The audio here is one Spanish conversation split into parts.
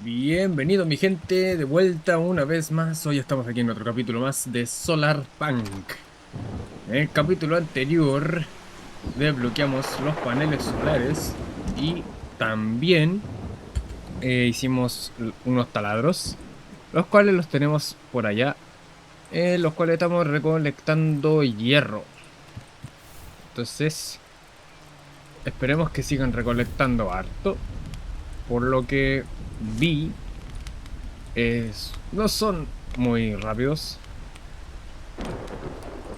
Bienvenido mi gente, de vuelta una vez más. Hoy estamos aquí en otro capítulo más de Solarpunk. En el capítulo anterior desbloqueamos los paneles solares y también hicimos unos taladros, los cuales los tenemos por allá, los cuales estamos recolectando hierro. Entonces, esperemos que sigan recolectando harto. Por lo que vi, no son muy rápidos.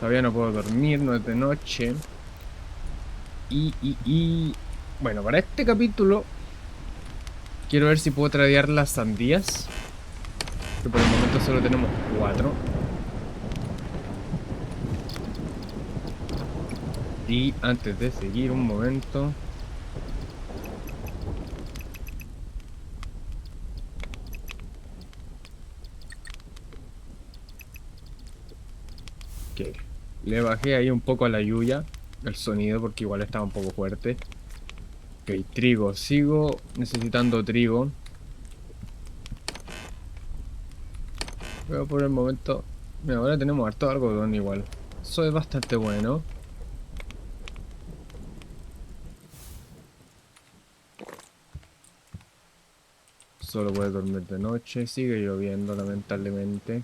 Todavía no puedo dormir, no es de noche. Bueno, para este capítulo quiero ver si puedo tradear las sandías. Que por el momento solo tenemos 4. Y antes de seguir un momento. Que le bajé ahí un poco a la lluvia. El sonido porque igual estaba un poco fuerte. Ok, trigo. Sigo necesitando trigo. Pero por el momento. Mira, ahora tenemos harto algodón igual. Eso es bastante bueno. Solo puedes dormir de noche. Sigue lloviendo, lamentablemente.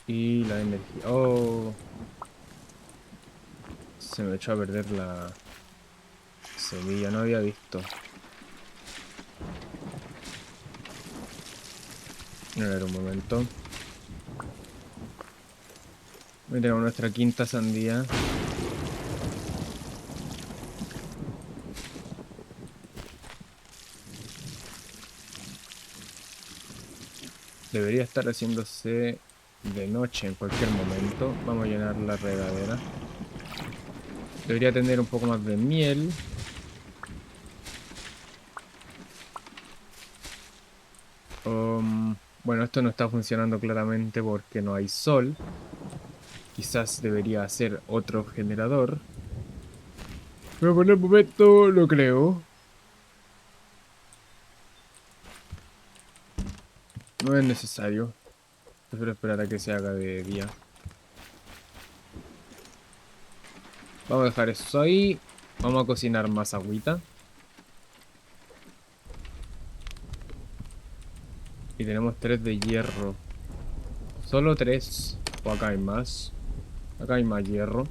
Y la energía. Oh, se me echó a perder la semilla. No había visto. A ver, un momento. Tenemos nuestra quinta sandía. Debería estar haciéndose de noche en cualquier momento. Vamos a llenar la regadera. Debería tener un poco más de miel. Bueno, esto no está funcionando claramente porque no hay sol. Quizás debería hacer otro generador. Pero por el momento lo creo. No es necesario. Prefiero esperar a que se haga de día. Vamos a dejar eso ahí. Vamos a cocinar más agüita. Y tenemos 3 de hierro. Solo 3. O acá hay más. Acá hay más hierro.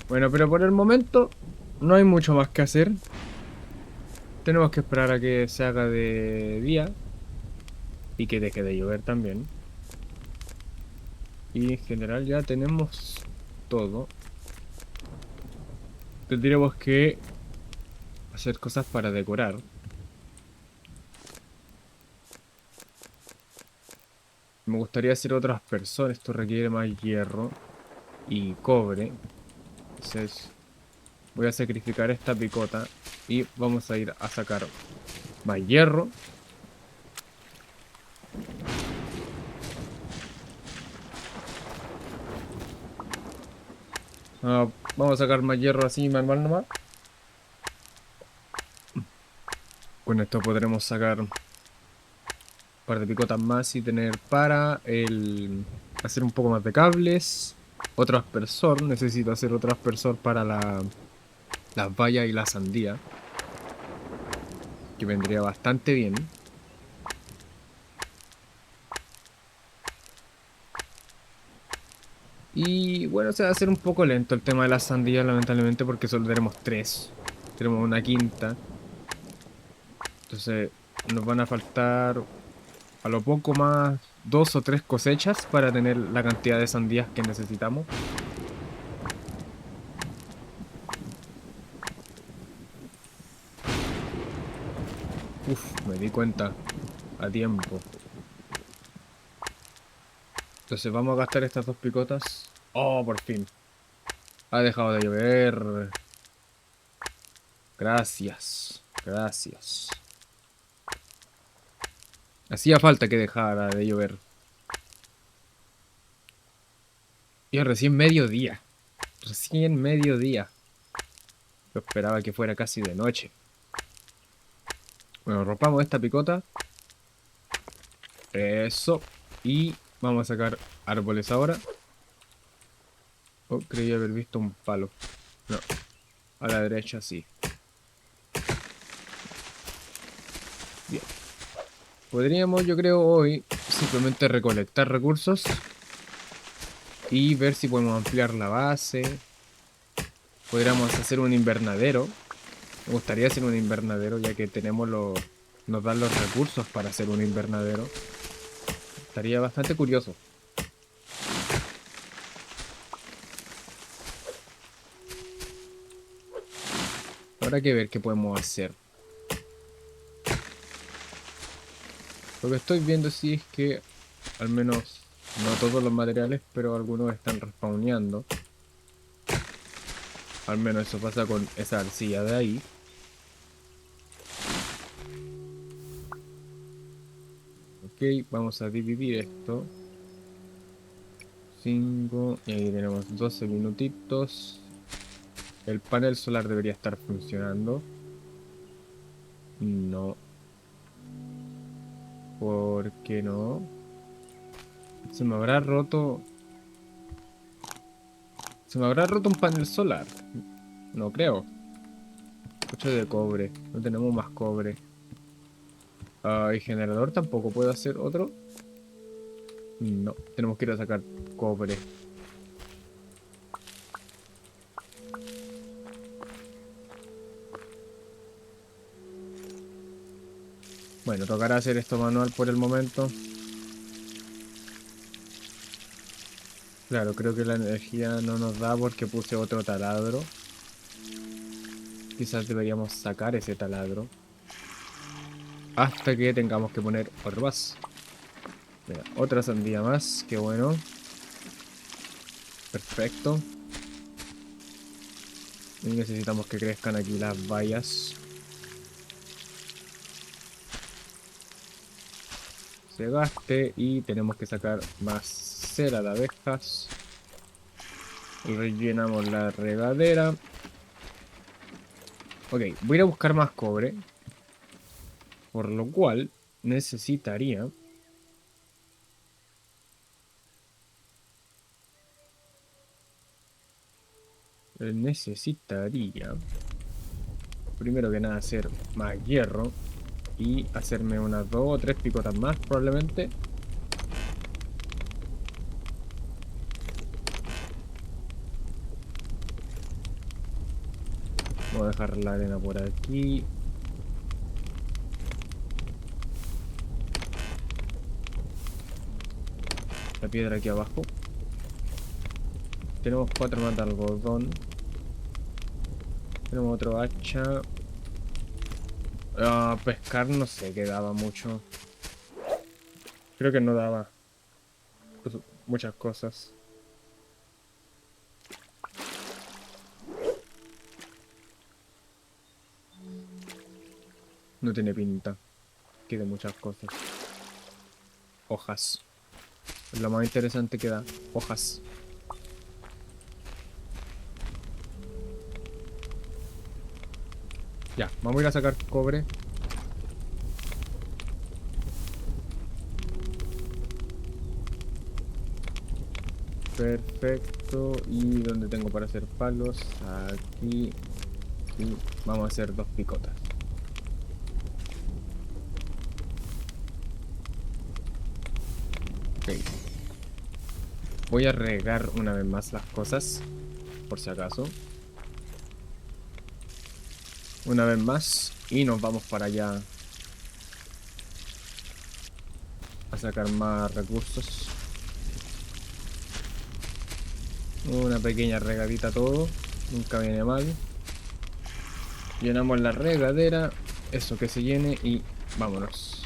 Bueno, pero por el momento no hay mucho más que hacer. Tenemos que esperar a que se haga de día. Y que deje de llover también. Y en general ya tenemos todo. Tendríamos que hacer cosas para decorar. Me gustaría hacer otras personas. Esto requiere más hierro y cobre. Entonces voy a sacrificar esta picota y vamos a ir a sacar más hierro. Vamos a sacar más hierro así manual nomás. Con esto podremos sacar un par de picotas más y tener para hacer un poco más de cables. Otro aspersor. Necesito hacer otro aspersor para las bayas y la sandía. Que vendría bastante bien. Y bueno, se va a hacer un poco lento el tema de las sandías, lamentablemente, porque solo tenemos 3. Tenemos una quinta. Entonces nos van a faltar a lo poco más 2 o 3 cosechas para tener la cantidad de sandías que necesitamos. Uf, me di cuenta a tiempo. Entonces vamos a gastar estas 2 picotas. Oh, por fin. Ha dejado de llover. Gracias. Gracias. Hacía falta que dejara de llover. Y es recién mediodía. Recién mediodía. Yo esperaba que fuera casi de noche. Bueno, rompamos esta picota. Eso. Y vamos a sacar árboles ahora. Oh, creí haber visto un palo. No, a la derecha sí. Bien. Podríamos, yo creo, hoy simplemente recolectar recursos y ver si podemos ampliar la base. Podríamos hacer un invernadero. Me gustaría hacer un invernadero ya que tenemos los... nos dan los recursos para hacer un invernadero. Estaría bastante curioso. Habrá que ver qué podemos hacer. Lo que estoy viendo sí es que al menos no todos los materiales, pero algunos están respawneando. Al menos eso pasa con esa arcilla de ahí. Ok, vamos a dividir esto. 5 y ahí tenemos 12 minutitos. El panel solar debería estar funcionando. No. ¿Por qué no? Se me habrá roto. Se me habrá roto un panel solar. No creo. 8 de cobre. No tenemos más cobre. Ah, ¿y generador tampoco puedo hacer otro? No. Tenemos que ir a sacar cobre. Bueno, tocará hacer esto manual por el momento. Claro, creo que la energía no nos da porque puse otro taladro. Quizás deberíamos sacar ese taladro. Hasta que tengamos que poner otro más. Mira, otra sandía más. Qué bueno. Perfecto. Y necesitamos que crezcan aquí las bayas. Se gaste y tenemos que sacar más cera de abejas. Rellenamos la regadera. Ok, voy a ir a buscar más cobre. Por lo cual necesitaría... primero que nada hacer más hierro. Y hacerme unas 2 o 3 picotas más probablemente. Voy a dejar la arena por aquí. La piedra aquí abajo. Tenemos 4 más de algodón. Tenemos otro hacha. Ah, pescar no sé qué daba mucho. Creo que no daba pues, muchas cosas. No tiene pinta que de muchas cosas. Hojas. Es lo más interesante que da. Hojas. Ya, vamos a ir a sacar cobre. Perfecto. ¿Y dónde tengo para hacer palos? Aquí. Y vamos a hacer 2 picotas. Ok. Voy a regar una vez más las cosas. Por si acaso. Una vez más. Y nos vamos para allá. A sacar más recursos. Una pequeña regadita todo. Nunca viene mal. Llenamos la regadera. Eso que se llene y vámonos.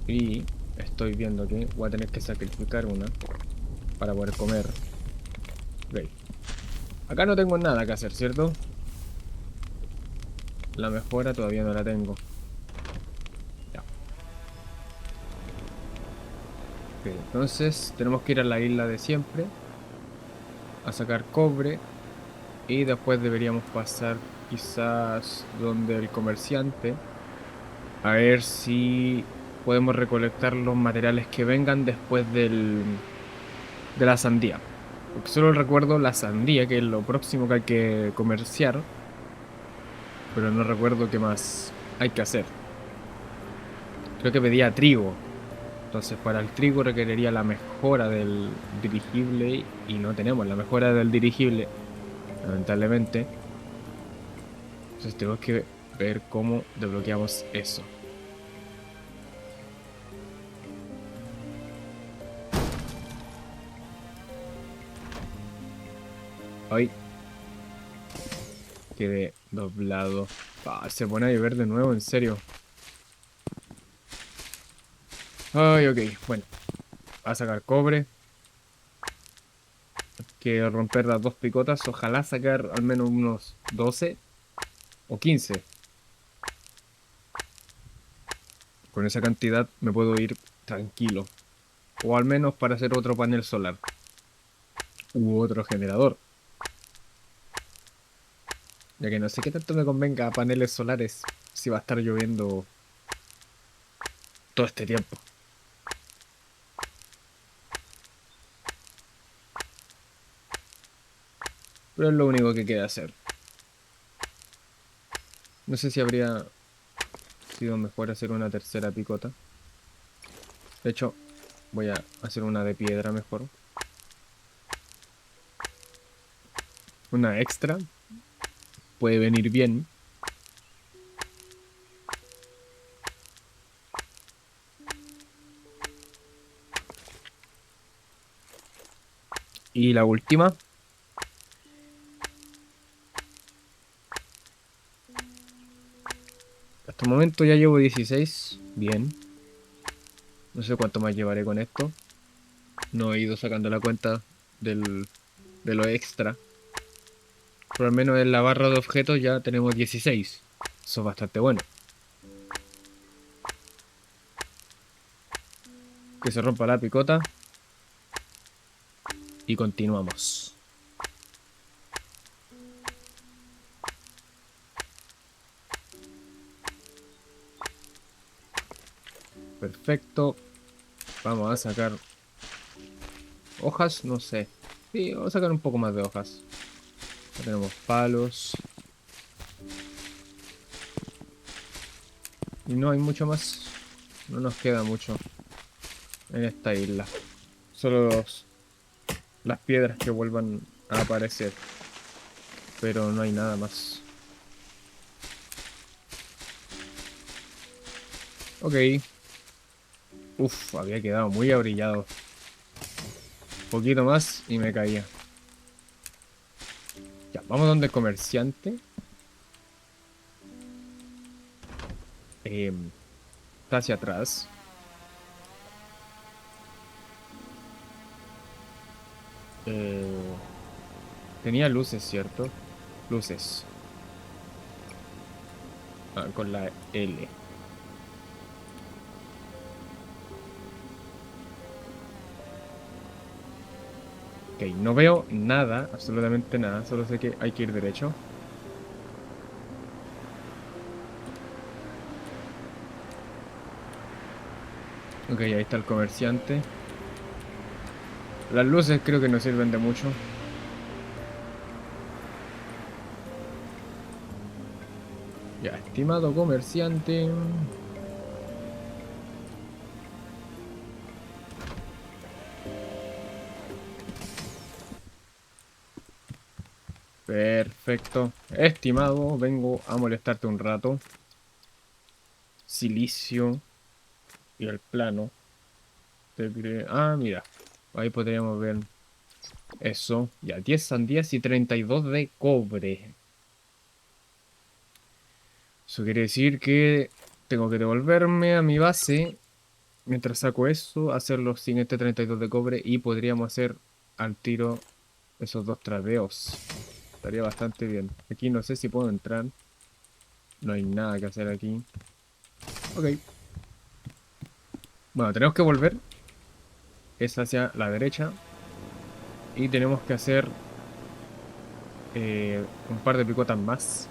Y estoy viendo que voy a tener que sacrificar una para poder comer. Ok. Acá no tengo nada que hacer, ¿cierto? La mejora todavía no la tengo. Ya. Ok, entonces tenemos que ir a la isla de siempre. a sacar cobre. Y después deberíamos pasar quizás donde el comerciante. A ver si podemos recolectar los materiales que vengan después de la sandía. Porque solo recuerdo la sandía, que es lo próximo que hay que comerciar. Pero no recuerdo qué más hay que hacer. Creo que pedía trigo. Entonces para el trigo requeriría la mejora del dirigible. Y no tenemos la mejora del dirigible, lamentablemente. Entonces tenemos que ver cómo desbloqueamos eso. Ay, quedé doblado. Ah, se pone a llover de nuevo, en serio. Ay, ok, bueno. Va a sacar cobre. Que romper las dos picotas. Ojalá sacar al menos unos 12 o 15. Con esa cantidad me puedo ir tranquilo. O al menos para hacer otro panel solar. U otro generador. Ya que no sé qué tanto me convenga paneles solares si va a estar lloviendo todo este tiempo. Pero es lo único que queda hacer. No sé si habría sido mejor hacer una tercera picota. De hecho, voy a hacer una de piedra mejor. Una extra. Puede venir bien. Y la última. Hasta el momento ya llevo 16. Bien. No sé cuánto más llevaré con esto. No he ido sacando la cuenta de lo extra. Por lo menos en la barra de objetos ya tenemos 16. Eso es bastante bueno. Que se rompa la picota. Y continuamos. Perfecto. Vamos a sacar hojas, no sé. Sí, vamos a sacar un poco más de hojas. Ya tenemos palos. Y no hay mucho más. No nos queda mucho en esta isla. Solo las piedras que vuelvan a aparecer. Pero no hay nada más. Ok. Uf, había quedado muy abrillado. Poquito más y me caía. Ya, vamos donde el comerciante. Está hacia atrás. Eh, tenía luces, ¿cierto? Luces. Ah, con la L. Ok, no veo nada, absolutamente nada. Solo sé que hay que ir derecho. Ok, ahí está el comerciante. Las luces creo que no sirven de mucho. Ya, estimado comerciante. Perfecto. Estimado, vengo a molestarte un rato. Silicio y el plano. Ah, mira. Ahí podríamos ver eso. Ya, 10 sandías y 32 de cobre. Eso quiere decir que tengo que devolverme a mi base mientras saco eso, hacer los siguientes 32 de cobre y podríamos hacer al tiro esos dos tradeos. Estaría bastante bien. Aquí no sé si puedo entrar. No hay nada que hacer aquí. Ok. Bueno, tenemos que volver. Es hacia la derecha. Y tenemos que hacer un par de picotas más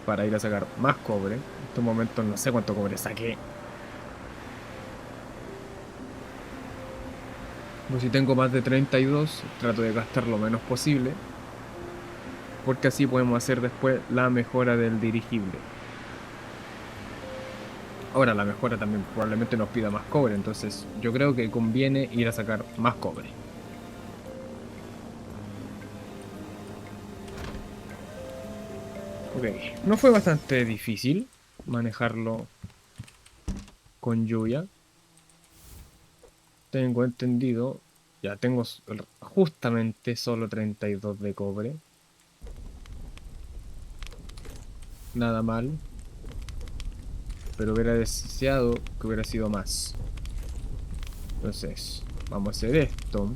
para ir a sacar más cobre. En estos momentos no sé cuánto cobre saqué. Pues si tengo más de 32, trato de gastar lo menos posible, porque así podemos hacer después la mejora del dirigible. Ahora la mejora también probablemente nos pida más cobre, entonces yo creo que conviene ir a sacar más cobre. Ok, no fue bastante difícil manejarlo con lluvia. Tengo entendido, ya tengo justamente solo 32 de cobre. Nada mal, pero hubiera deseado que hubiera sido más. Entonces, vamos a hacer esto.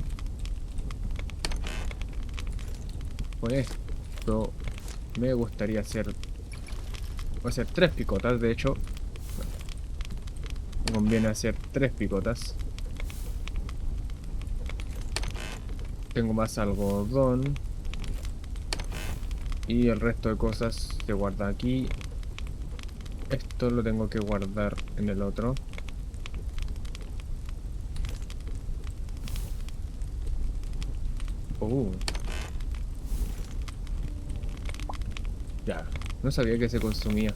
Con esto me gustaría hacer... Voy a hacer 3 picotas, de hecho. Me conviene hacer 3 picotas. Tengo más algodón. Y el resto de cosas se guarda aquí. Esto lo tengo que guardar en el otro. Uh, ya. No sabía que se consumía.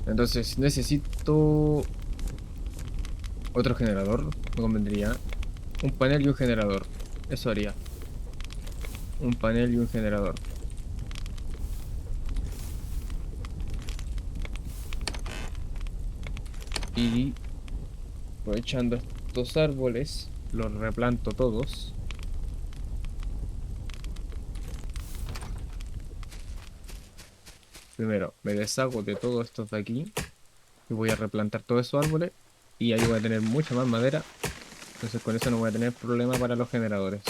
Entonces necesito otro generador. Me convendría un panel y un generador. Eso haría. Un panel y un generador. Y aprovechando estos árboles, los replanto todos. Primero me deshago de todos estos de aquí. Y voy a replantar todos esos árboles. Y ahí voy a tener mucha más madera. Entonces con eso no voy a tener problema para los generadores.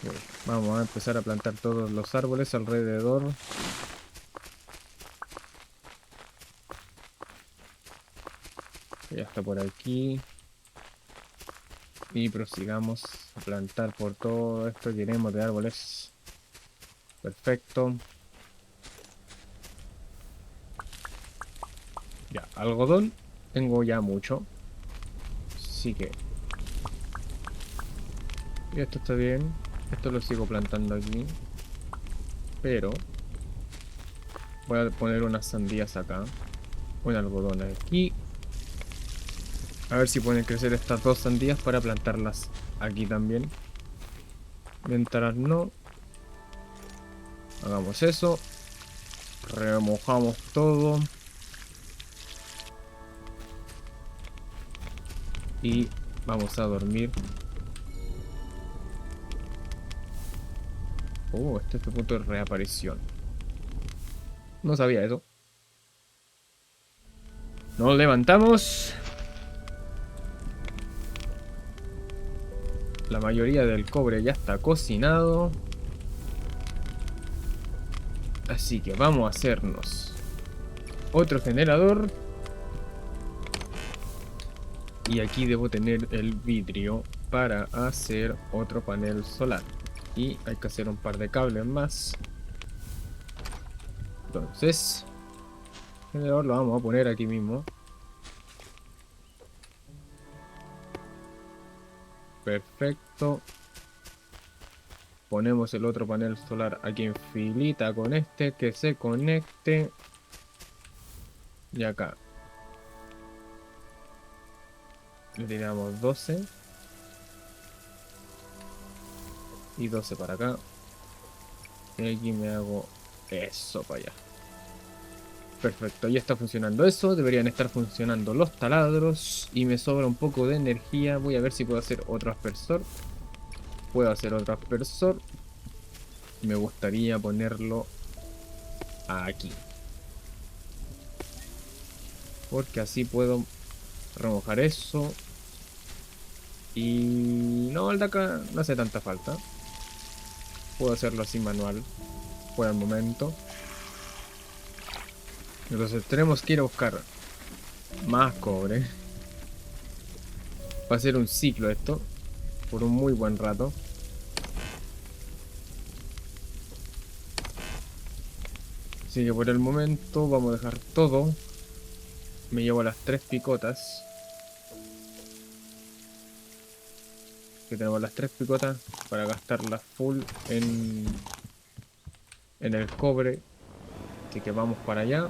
Ok, vamos a empezar a plantar todos los árboles alrededor. Ya está por aquí. Y prosigamos a plantar por todo esto que tenemos de árboles. Perfecto. Ya, algodón. Tengo ya mucho. Así que... Y esto está bien. Esto lo sigo plantando aquí. Pero... voy a poner unas sandías acá. Un algodón aquí. A ver si pueden crecer estas 2 sandías para plantarlas aquí también. Mientras no, hagamos eso. Remojamos todo. Y vamos a dormir. Oh, este es tu punto de reaparición. No sabía eso. Nos levantamos. La mayoría del cobre ya está cocinado. Así que vamos a hacernos otro generador. Y aquí debo tener el vidrio para hacer otro panel solar. Y hay que hacer un par de cables más. Entonces, el generador lo vamos a poner aquí mismo. Perfecto. Ponemos el otro panel solar aquí en filita con este que se conecte. Y acá le tiramos 12. Y 12 para acá. Y aquí me hago eso para allá. Perfecto, ya está funcionando eso. Deberían estar funcionando los taladros. Y me sobra un poco de energía. Voy a ver si puedo hacer otro aspersor. Puedo hacer otro aspersor. Me gustaría ponerlo aquí. Porque así puedo remojar eso. Y no, el de acá no hace tanta falta. Puedo hacerlo así manual. por el momento. Entonces tenemos que ir a buscar más cobre. Va a ser un ciclo esto, por un muy buen rato. Así que por el momento vamos a dejar todo. Me llevo las 3 picotas. Que tenemos las 3 picotas para gastarlas full en el cobre. Así que vamos para allá.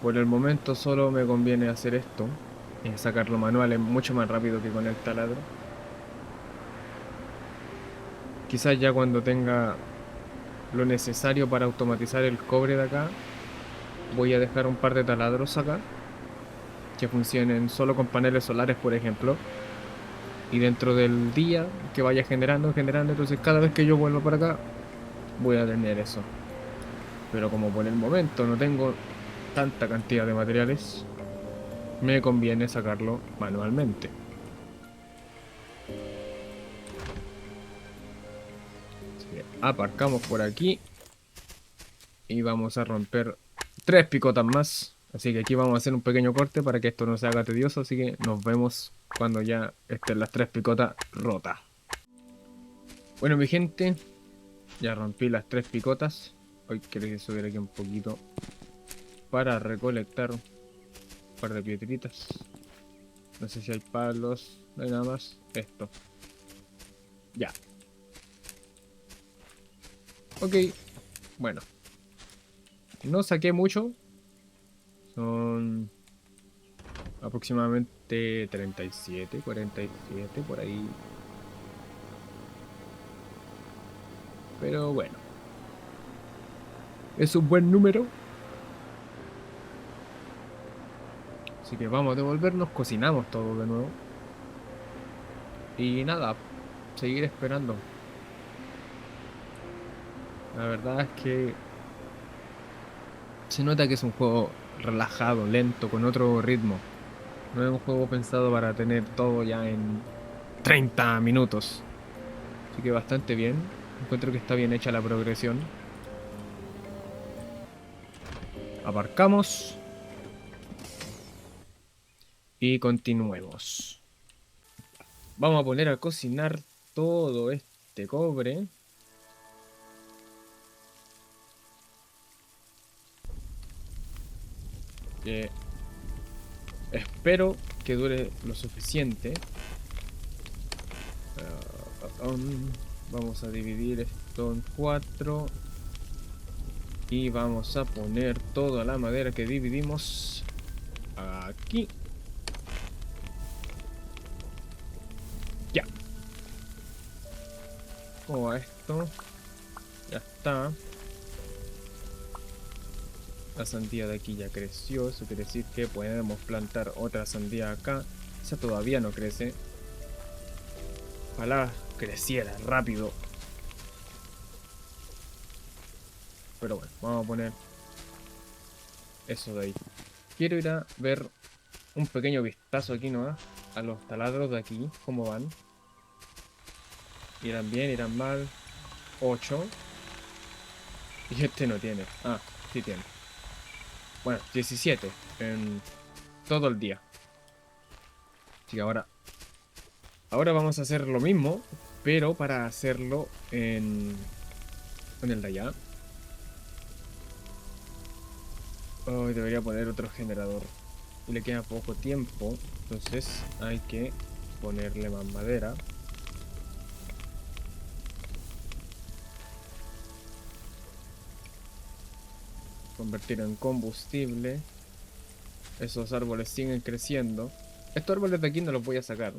Por el momento solo me conviene hacer esto. Sacarlo manual es mucho más rápido que con el taladro. Quizás ya cuando tenga lo necesario para automatizar el cobre de acá, voy a dejar un par de taladros acá que funcionen solo con paneles solares, por ejemplo. Y dentro del día que vaya generando, entonces cada vez que yo vuelva para acá, voy a tener eso. Pero como por el momento no tengo tanta cantidad de materiales, me conviene sacarlo manualmente. Así que aparcamos por aquí y vamos a romper 3 picotas más. Así que aquí vamos a hacer un pequeño corte para que esto no se haga tedioso. Así que nos vemos cuando ya estén las 3 picotas rotas. Bueno, mi gente, ya rompí las 3 picotas. Hoy quería subir aquí un poquito para recolectar un par de piedritas. No sé si hay palos, no hay nada más. Esto. Ya. Ok. Bueno. No saqué mucho. Son aproximadamente 37, 47 por ahí. Pero bueno. Es un buen número. Así que vamos a devolvernos, cocinamos todo de nuevo. Y nada, seguir esperando. La verdad es que se nota que es un juego relajado, lento, con otro ritmo. No es un juego pensado para tener todo ya en 30 minutos. Así que bastante bien. Encuentro que está bien hecha la progresión. Aparcamos. Y continuemos. Vamos a poner a cocinar todo este cobre. Que espero que dure lo suficiente. Vamos a dividir esto en 4. Y vamos a poner toda la madera que dividimos aquí. Ya. ¿Cómo va esto? Ya está. La sandía de aquí ya creció. Eso quiere decir que podemos plantar otra sandía acá. Esa todavía no crece. Ojalá creciera rápido. Pero bueno, vamos a poner eso de ahí. Quiero ir a ver un pequeño vistazo aquí, ¿no? A los taladros de aquí, cómo van. Irán bien, irán mal. 8. Y este no tiene. Ah, sí tiene. Bueno, 17 en todo el día. Así que ahora vamos a hacer lo mismo, pero para hacerlo en el de allá. Hoy debería poner otro generador. Y le queda poco tiempo, entonces hay que ponerle más madera. Convertirlo en combustible. Esos árboles siguen creciendo. Estos árboles de aquí no los voy a sacar.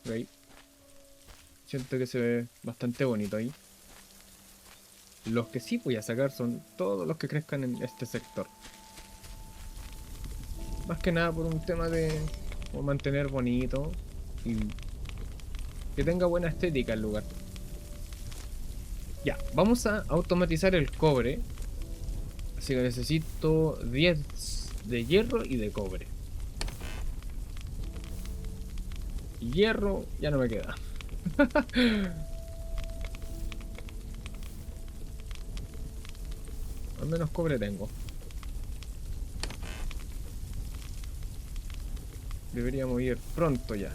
¿Veis? Siento que se ve bastante bonito ahí. Los que sí voy a sacar son todos los que crezcan en este sector. Más que nada por un tema de mantener bonito y que tenga buena estética el lugar. Ya, vamos a automatizar el cobre. Así que necesito 10 de hierro y de cobre. Hierro ya no me queda. Al menos cobre tengo. Deberíamos ir pronto ya.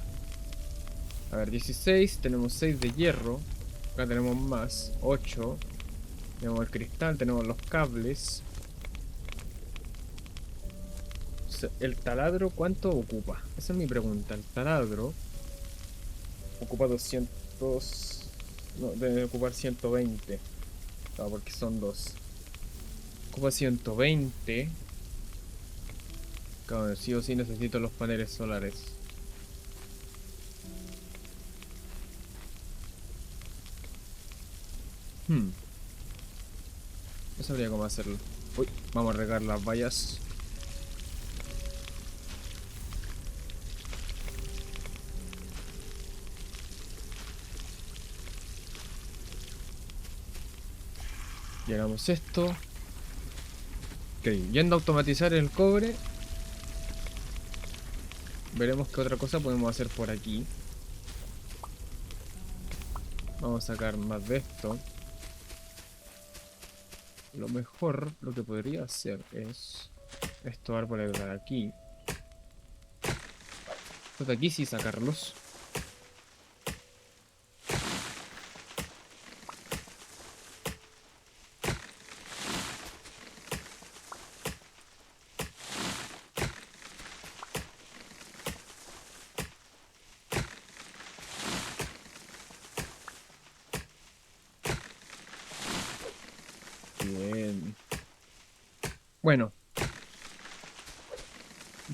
A ver, 16. Tenemos 6 de hierro. Acá tenemos más. 8. Tenemos el cristal, tenemos los cables. ¿El taladro cuánto ocupa? Esa es mi pregunta. El taladro ocupa 200... No, debe ocupar 120. No, porque son dos. Ocupa 120. Claro, sí o sí necesito los paneles solares. Hmm. No sabría cómo hacerlo. Uy, vamos a regar las vallas. Llegamos esto. Ok, yendo a automatizar el cobre. Veremos qué otra cosa podemos hacer por aquí. Vamos a sacar más de esto. Lo mejor, lo que podría hacer es estos árboles de aquí. Estos de aquí sí sacarlos. Bien. Bueno,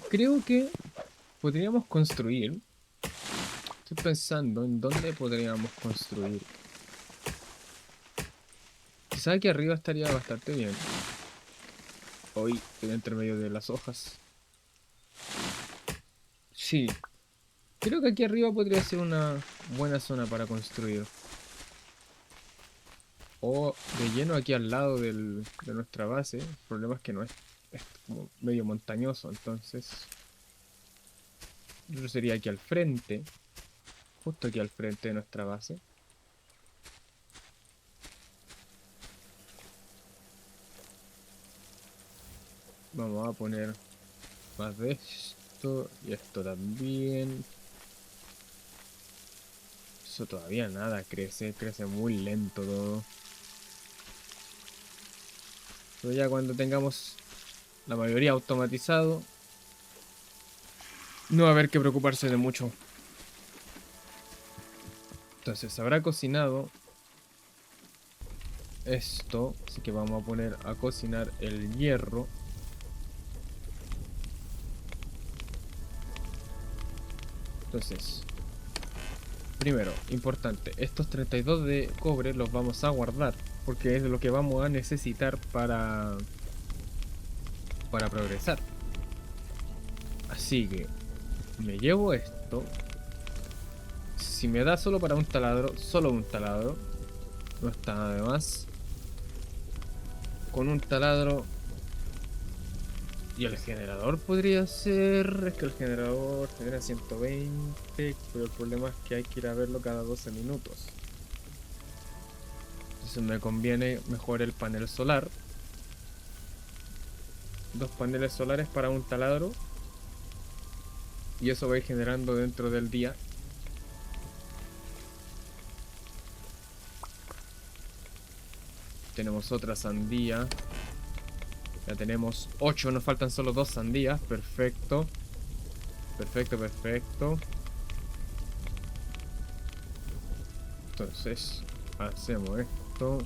creo que podríamos construir. Estoy pensando en dónde podríamos construir. Quizá aquí arriba estaría bastante bien. Hoy, entre medio de las hojas. Sí, creo que aquí arriba podría ser una buena zona para construir. O de lleno aquí al lado de nuestra base. El problema es que no es como medio montañoso, entonces yo sería aquí al frente, justo aquí al frente de nuestra base. Vamos a poner más de esto y esto también. Eso todavía nada crece, crece muy lento todo. Pero ya cuando tengamos la mayoría automatizado, no va a haber que preocuparse de mucho. Entonces habrá cocinado esto, así que vamos a poner a cocinar el hierro. Entonces, primero, importante, estos 32 de cobre los vamos a guardar, porque es lo que vamos a necesitar para progresar. Así que me llevo esto. Si me da solo para un taladro, solo un taladro, no está nada de más. Con un taladro. Y el generador podría ser... Es que el generador genera 120, pero el problema es que hay que ir a verlo cada 12 minutos. Entonces me conviene mejor el panel solar. 2 paneles solares para un taladro. Y eso va a ir generando dentro del día. Tenemos otra sandía. Ya tenemos 8, nos faltan solo 2 sandías. Perfecto. Perfecto, perfecto. Entonces, hacemos esto.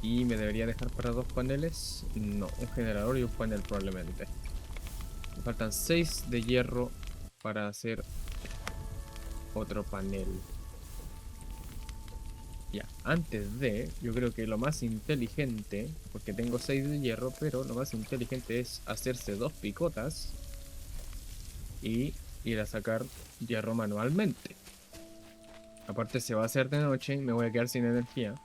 Y me debería dejar para 2 paneles. No, un generador y un panel probablemente. Me faltan 6 de hierro para hacer otro panel. Ya, antes de, yo creo que lo más inteligente, porque tengo 6 de hierro, pero lo más inteligente es hacerse 2 picotas y ir a sacar hierro manualmente. Aparte se va a hacer de noche y me voy a quedar sin energía.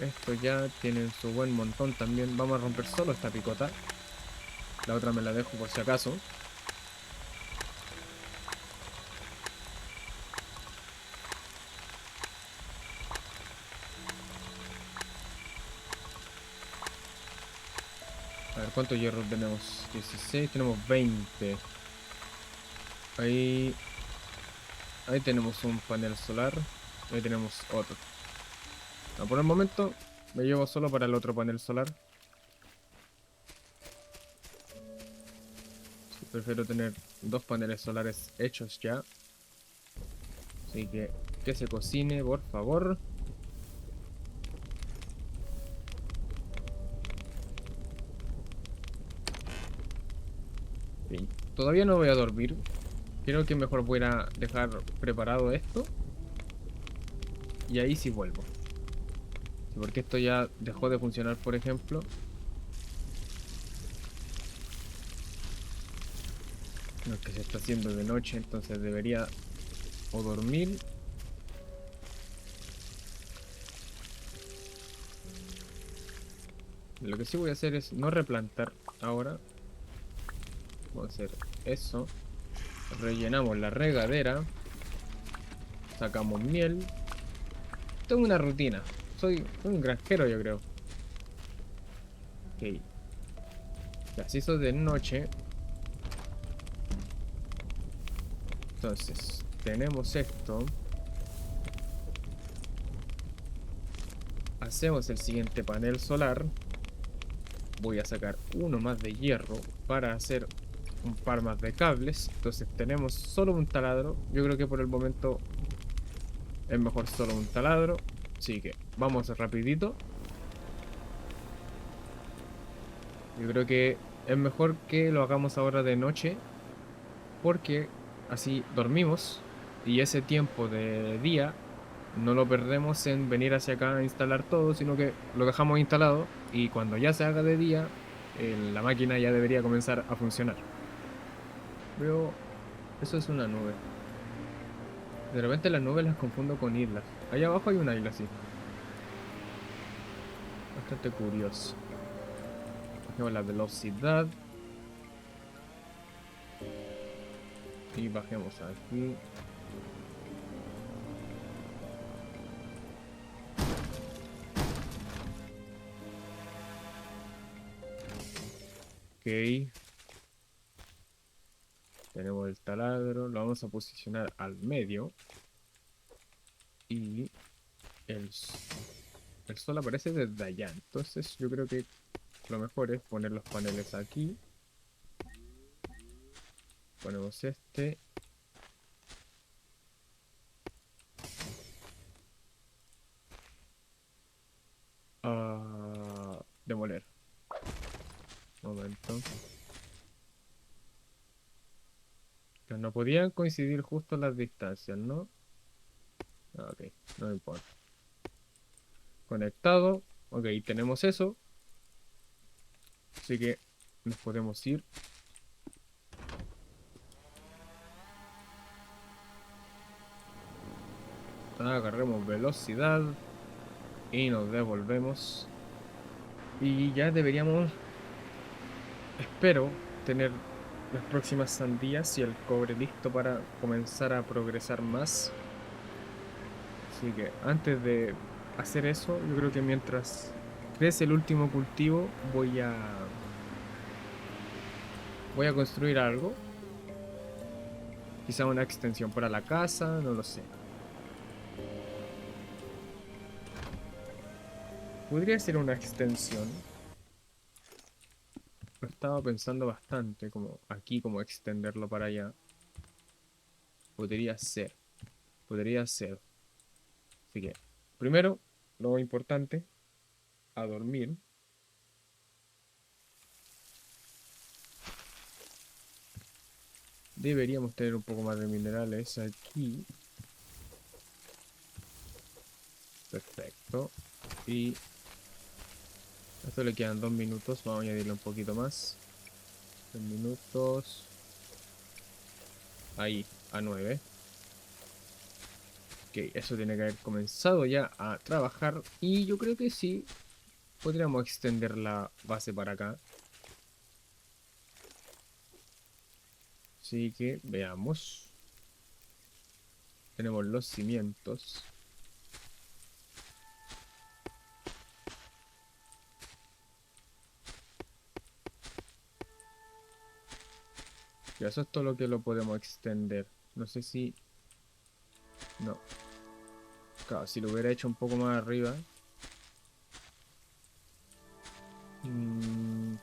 Esto ya tienen su buen montón también. Vamos a romper solo esta picota. La otra me la dejo por si acaso. ver, ¿cuánto hierro tenemos? 16, tenemos 20. Ahí, ahí tenemos un panel solar. Ahí tenemos otro. No, por el momento me llevo solo para el otro panel solar. Sí, prefiero tener dos paneles solares hechos ya. Así que se cocine, por favor. Sí, todavía no voy a dormir. Creo que mejor voy a dejar preparado esto. Y ahí sí vuelvo. Sí, porque esto ya dejó de funcionar, por ejemplo. No es que se está haciendo de noche, entonces debería o dormir. Lo que sí voy a hacer es no replantar ahora. Vamos a hacer eso. Rellenamos la regadera. Sacamos miel. Tengo una rutina. Soy un granjero, yo creo. Ok. Ya se hizo de noche. Entonces, tenemos esto. Hacemos el siguiente panel solar. Voy a sacar uno más de hierro para hacer un par más de cables. Entonces tenemos solo un taladro. Yo creo que por el momento es mejor solo un taladro. Así que vamos rapidito. Yo creo que es mejor que lo hagamos ahora de noche. Porque así dormimos. Y ese tiempo de día no lo perdemos en venir hacia acá a instalar todo, sino que lo dejamos instalado. Y cuando ya se haga de día, la máquina ya debería comenzar a funcionar. Veo, eso es una nube. De repente las nubes las confundo con islas. Allá abajo hay una isla así. Bastante curioso. Bajemos la velocidad. Y bajemos aquí. Ok. Tenemos el taladro. Lo vamos a posicionar al medio. Y el, el sol aparece desde allá. Entonces yo creo que lo mejor es poner los paneles aquí. Ponemos este. A demoler. Momento. Que no podían coincidir justo las distancias, ¿no? Ah, ok, no me importa. Conectado. Ok, tenemos eso. Así que nos podemos ir. Agarremos velocidad. Y nos devolvemos. Y ya deberíamos, espero, tener las próximas sandías y el cobre listo para comenzar a progresar más. Así que antes de hacer eso, yo creo que mientras crece el último cultivo, voy a construir algo. Quizá una extensión para la casa, no lo sé. Podría ser una extensión. Lo estaba pensando bastante, como aquí, como extenderlo para allá. Podría ser, podría ser. Así que, primero, lo importante, a dormir. Deberíamos tener un poco más de minerales aquí. Perfecto. Y a esto le quedan 2 minutos. Vamos a añadirle un poquito más. 3 minutos. Ahí, a 9. Ok, eso tiene que haber comenzado ya a trabajar. Y yo creo que sí. Podríamos extender la base para acá. Así que veamos. Tenemos los cimientos. Y eso es todo lo que lo podemos extender. No sé si... No. Claro, si lo hubiera hecho un poco más arriba. mm,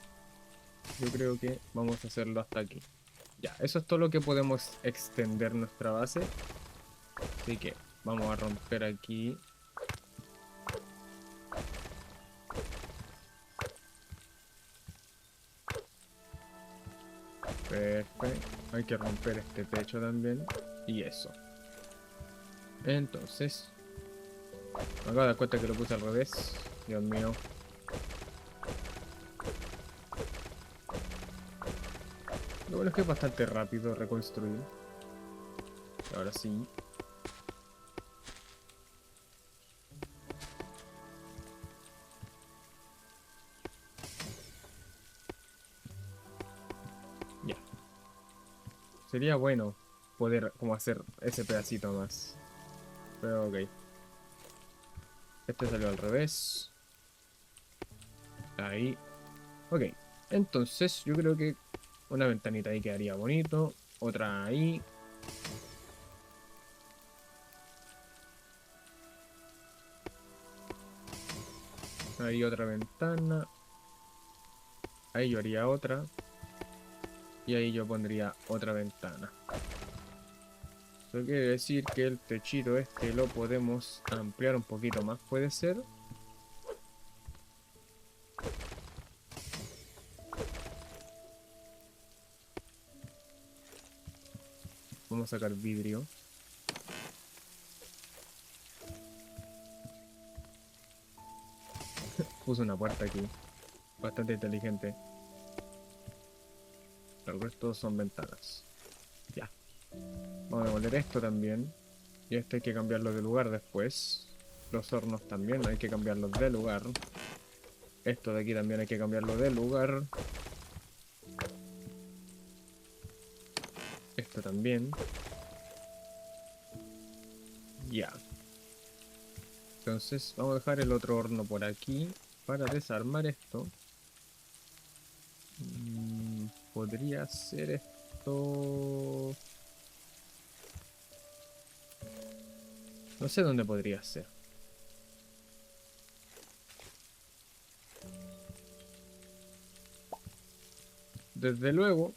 yo creo que vamos a hacerlo hasta aquí. Ya, eso es todo lo que podemos extender nuestra base. Así que vamos a romper aquí. Perfecto. Hay que romper este techo también. Y eso. Entonces, me acabo de dar cuenta que lo puse al revés. Dios mío. Lo bueno es que es bastante rápido reconstruir. Ahora sí. Ya. Sería bueno poder como hacer ese pedacito más. Pero ok. Este salió al revés. Ahí. Ok. Entonces yo creo que una ventanita ahí quedaría bonito. Otra ahí. Ahí otra ventana. Ahí yo haría otra. Y ahí yo pondría otra ventana. Eso quiere decir que el techito este lo podemos ampliar un poquito más, ¿puede ser? Vamos a sacar vidrio. Puse una puerta aquí. Bastante inteligente. El resto son ventanas. Ya. Vamos a demoler esto también. Y este hay que cambiarlo de lugar después. Los hornos también hay que cambiarlos de lugar. Esto de aquí también hay que cambiarlo de lugar. Esto también. Ya. Entonces vamos a dejar el otro horno por aquí para desarmar esto. Podría ser esto... No sé dónde podría ser. Desde luego,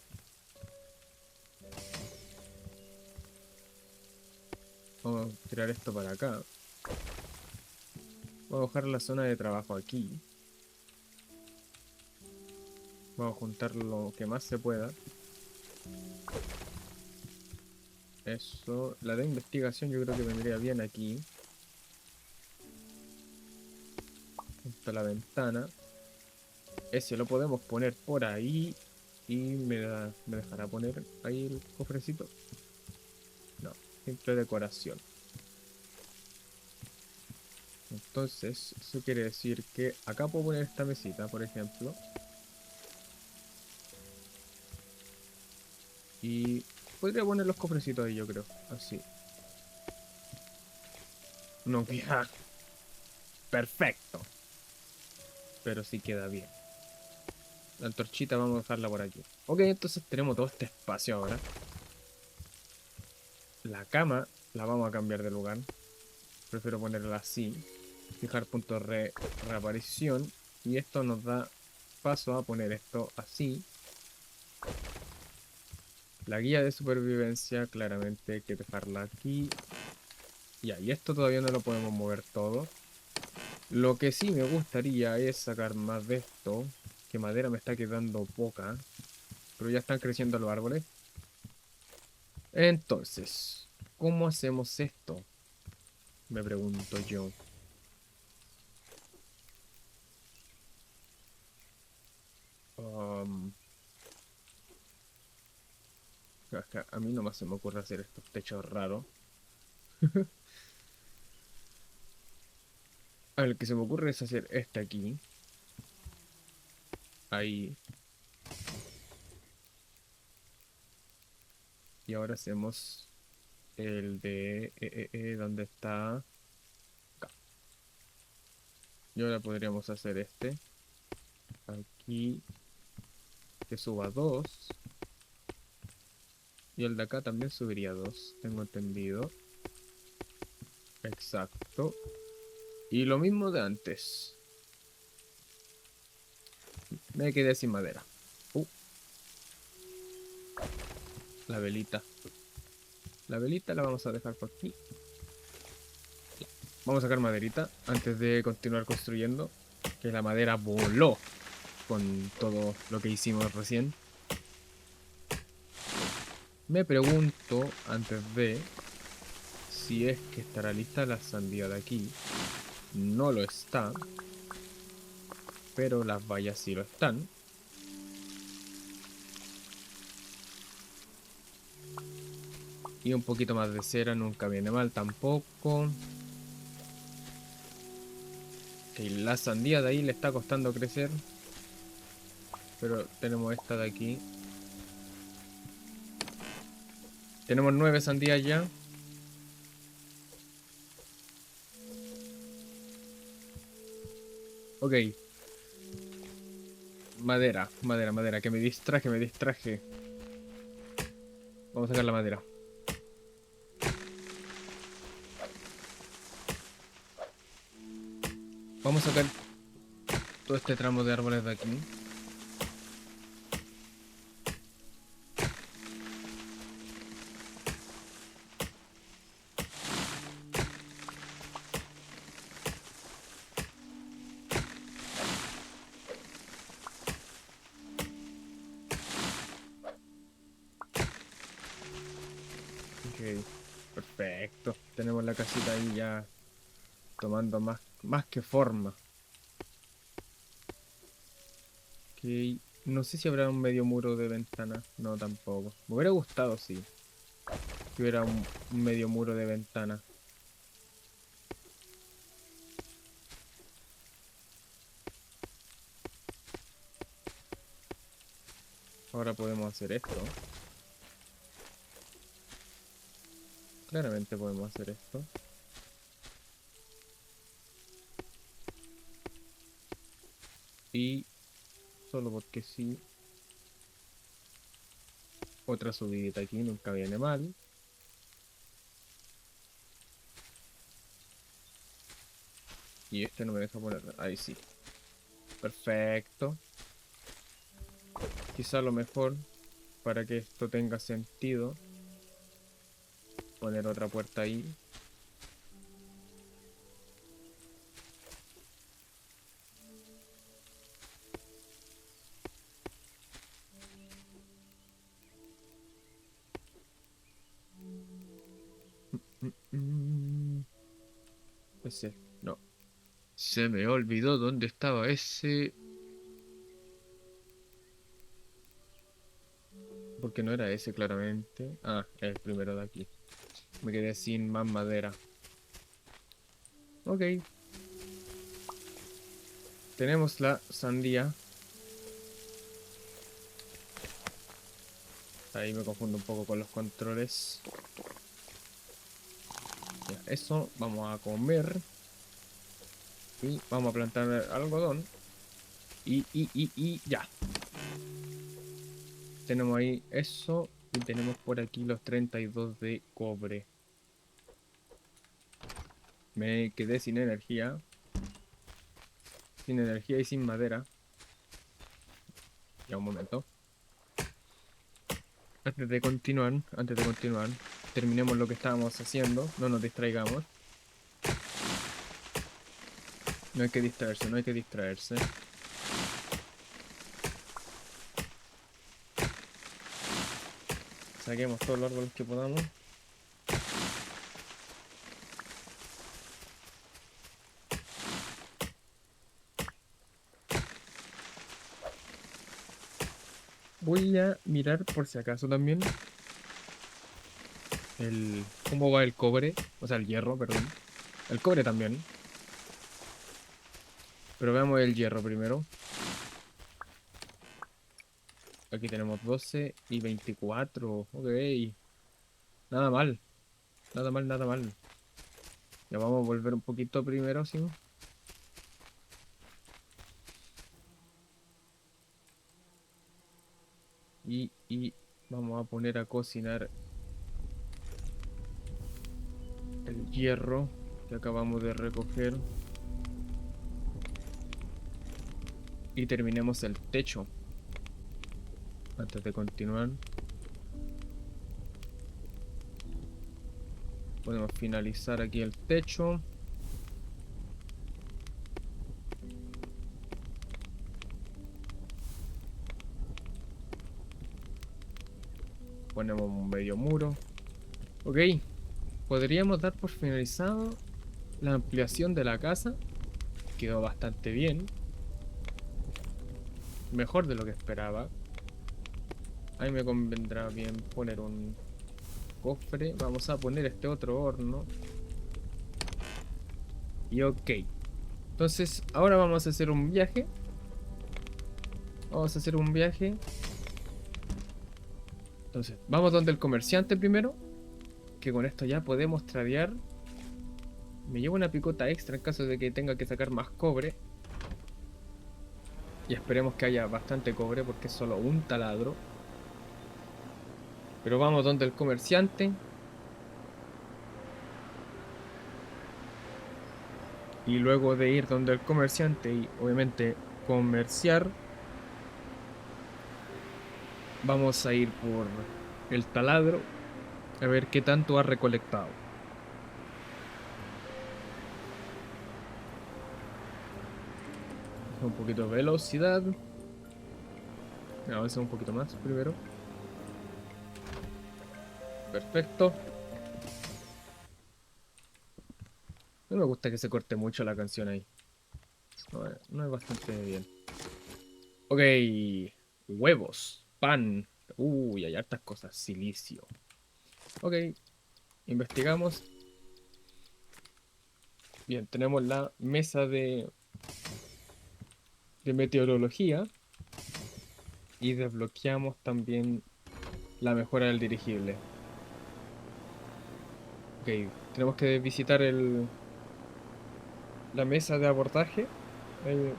vamos a tirar esto para acá. Vamos a dejar la zona de trabajo aquí. Vamos a juntar lo que más se pueda. Eso, la de investigación yo creo que vendría bien aquí. Junto a la ventana. Ese lo podemos poner por ahí. Y me dejará poner ahí el cofrecito. No, simple decoración. Entonces, eso quiere decir que acá puedo poner esta mesita, por ejemplo. Y podría poner los cofrecitos ahí, yo creo. Así. No queda perfecto, pero sí queda bien. La antorchita vamos a dejarla por aquí. Ok, entonces tenemos todo este espacio ahora. La cama la vamos a cambiar de lugar. Prefiero ponerla así. Fijar punto de reaparición. Y esto nos da paso a poner esto así. La guía de supervivencia, claramente hay que dejarla aquí. Ya, y esto todavía no lo podemos mover todo. Lo que sí me gustaría es sacar más de esto. Que madera me está quedando poca. Pero ya están creciendo los árboles. Entonces, ¿cómo hacemos esto? Me pregunto yo. Um, a mí nomás se me ocurre hacer estos techos raros. A ver, lo que se me ocurre es hacer este aquí. Ahí. Y ahora hacemos el de... ¿dónde está? Acá. Y ahora podríamos hacer este. Aquí. Que suba 2. Y el de acá también subiría 2, tengo entendido. Exacto. Y lo mismo de antes. Me quedé sin madera. La velita. La velita la vamos a dejar por aquí. Vamos a sacar maderita antes de continuar construyendo. Que la madera voló con todo lo que hicimos recién. Me pregunto, antes de, si es que estará lista la sandía de aquí. No lo está. Pero las vallas sí lo están. Y un poquito más de cera nunca viene mal tampoco. Ok, la sandía de ahí le está costando crecer. Pero tenemos esta de aquí. Tenemos 9 sandías ya. Ok. Madera, madera, madera. Que me distraje, me distraje. Vamos a sacar la madera. Vamos a sacar todo este tramo de árboles de aquí. Ok, perfecto. Tenemos la casita ahí ya tomando más que forma. Ok, no sé si habrá un medio muro de ventana. No, tampoco. Me hubiera gustado, sí, que hubiera un medio muro de ventana. Ahora podemos hacer esto. Claramente podemos hacer esto. Y solo porque sí, otra subidita aquí nunca viene mal. Y este no me deja poner. Ahí sí. Perfecto. Quizá lo mejor para que esto tenga sentido, poner otra puerta ahí. Mm, Ese, no. Se me olvidó dónde estaba ese. Porque no era ese claramente. Ah, el primero de aquí. Me quedé sin más madera. Ok. Tenemos la sandía. Ahí me confundo un poco con los controles. Ya, eso vamos a comer. Y vamos a plantar algodón. Y ya. Tenemos ahí eso. Y tenemos por aquí los 32 de cobre. Me quedé sin energía. Sin energía y sin madera. Ya un momento. Antes de continuar, terminemos lo que estábamos haciendo. No nos distraigamos. No hay que distraerse, no hay que distraerse. Saquemos todos los árboles que podamos. Voy a mirar por si acaso también cómo va el cobre, o sea, el hierro, perdón. El cobre también. Pero veamos el hierro primero. Aquí tenemos 12 y 24. Ok. Nada mal. Nada mal, nada mal. Ya vamos a volver un poquito primero, ¿sí? Y Vamos a poner a cocinar el hierro que acabamos de recoger. Y terminemos el techo. Antes de continuar, podemos finalizar aquí el techo. Ponemos un medio muro. Ok, podríamos dar por finalizado la ampliación de la casa. Quedó bastante bien. Mejor de lo que esperaba. Ahí me convendrá bien poner un cofre. Vamos a poner este otro horno. Y ok. Entonces, ahora vamos a hacer un viaje. Vamos a hacer un viaje. Entonces, vamos donde el comerciante primero. Que con esto ya podemos tradear. Me llevo una picota extra en caso de que tenga que sacar más cobre. Y esperemos que haya bastante cobre porque es solo un taladro. Pero vamos donde el comerciante. Y luego de ir donde el comerciante y obviamente comerciar, vamos a ir por el taladro a ver qué tanto ha recolectado. Un poquito de velocidad. Avanza un poquito más primero. Perfecto. No me gusta que se corte mucho la canción ahí. No, no es bastante bien. Ok. Huevos. Pan. Uy, hay hartas cosas. Silicio. Ok. Investigamos. Bien, tenemos la mesa de meteorología. Y desbloqueamos también la mejora del dirigible. Ok, tenemos que visitar la mesa de abordaje,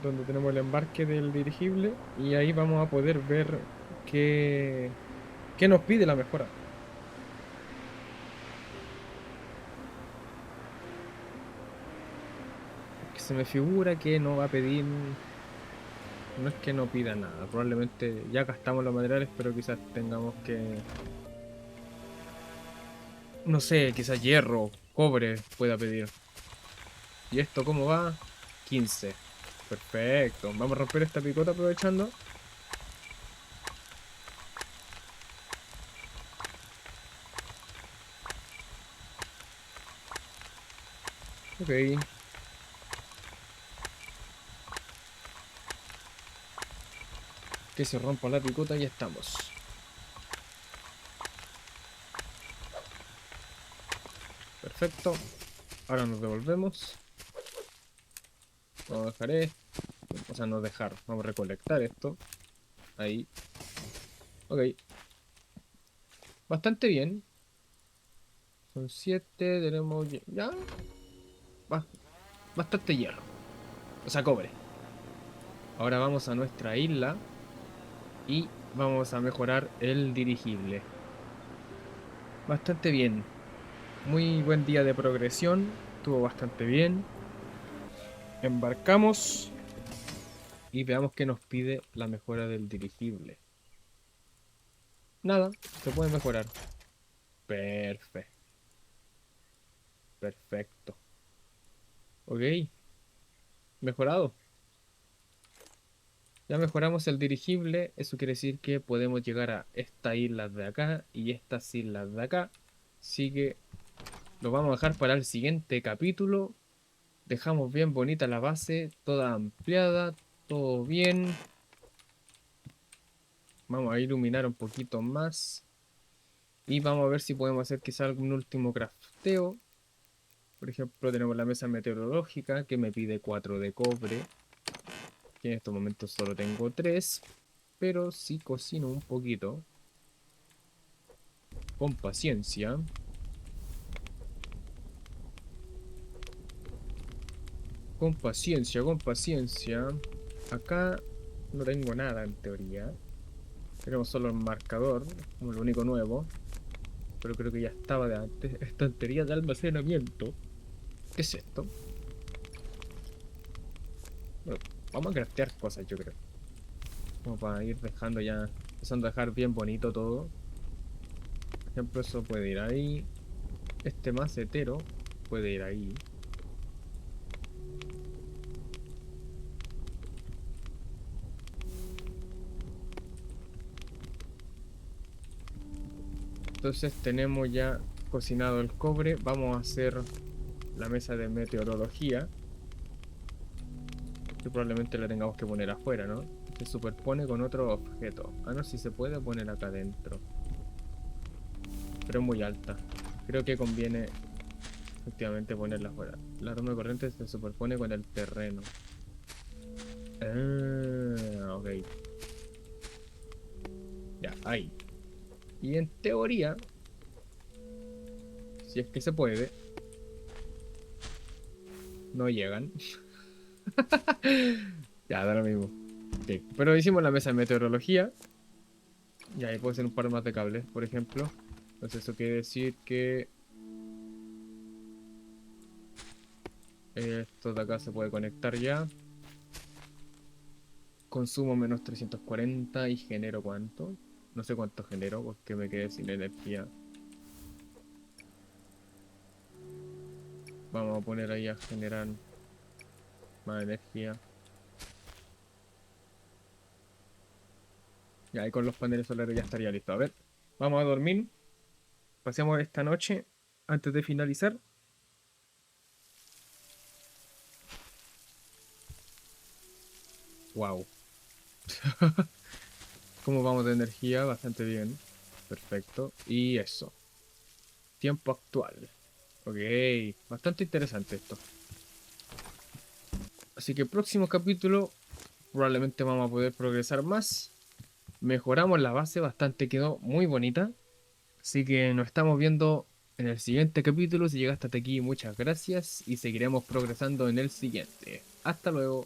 donde tenemos el embarque del dirigible, y ahí vamos a poder ver qué, qué nos pide la mejora. Que se me figura que no va a pedir, no es que no pida nada, probablemente ya gastamos los materiales, pero quizás tengamos que, no sé, quizás hierro, cobre pueda pedir. ¿Y esto cómo va? 15. Perfecto. Vamos a romper esta picota aprovechando. Ok. Que se rompa la picota y ya estamos. Perfecto. Ahora nos devolvemos. Vamos a dejar esto. O sea, no dejar. Vamos a recolectar esto. Ahí. Ok. Bastante bien. Son 7. Tenemos ya. ba- Bastante hierro. O sea, cobre. Ahora vamos a nuestra isla. Y vamos a mejorar el dirigible. Bastante bien. Muy buen día de progresión. Estuvo bastante bien. Embarcamos. Y veamos qué nos pide la mejora del dirigible. Nada, se puede mejorar. Perfecto, perfecto. Ok, mejorado. Ya mejoramos el dirigible. Eso quiere decir que podemos llegar a estas islas de acá y estas islas de acá. Así que lo vamos a dejar para el siguiente capítulo. Dejamos bien bonita la base, toda ampliada, todo bien. Vamos a iluminar un poquito más. Y vamos a ver si podemos hacer quizá algún último crafteo. Por ejemplo, tenemos la mesa meteorológica que me pide 4 de cobre. Que en estos momentos solo tengo 3. Pero si cocino un poquito. Con paciencia. Con paciencia, con paciencia. Acá no tengo nada en teoría. Tenemos solo el marcador, como lo único nuevo. Pero creo que ya estaba de antes. Estantería de almacenamiento. ¿Qué es esto? Bueno, vamos a craftear cosas, yo creo. Como para ir dejando ya. Empezando a dejar bien bonito todo. Por ejemplo, eso puede ir ahí. Este macetero puede ir ahí. Entonces tenemos ya cocinado el cobre. Vamos a hacer la mesa de meteorología. Que probablemente la tengamos que poner afuera, ¿no? Se superpone con otro objeto. Ah, no, si se puede poner acá adentro. Pero es muy alta. Creo que conviene efectivamente ponerla afuera. La rama de corriente se superpone con el terreno. Ah, ok. Ya, ahí. Y en teoría, si es que se puede, no llegan. Ya, da lo mismo. Ok, pero hicimos la mesa de meteorología. Y ahí puede ser un par más de cables, por ejemplo. Entonces eso quiere decir que esto de acá se puede conectar ya. Consumo menos 340 y genero cuánto. No sé cuánto genero porque me quedé sin energía. Vamos a poner ahí a generar más energía. Y ahí con los paneles solares ya estaría listo. A ver, vamos a dormir. Pasemos esta noche antes de finalizar. Wow. ¿Cómo vamos de energía? Bastante bien. Perfecto. Y eso. Tiempo actual. Ok. Bastante interesante esto. Así que próximo capítulo probablemente vamos a poder progresar más. Mejoramos la base bastante. Quedó muy bonita. Así que nos estamos viendo en el siguiente capítulo. Si llegaste hasta aquí, muchas gracias. Y seguiremos progresando en el siguiente. Hasta luego.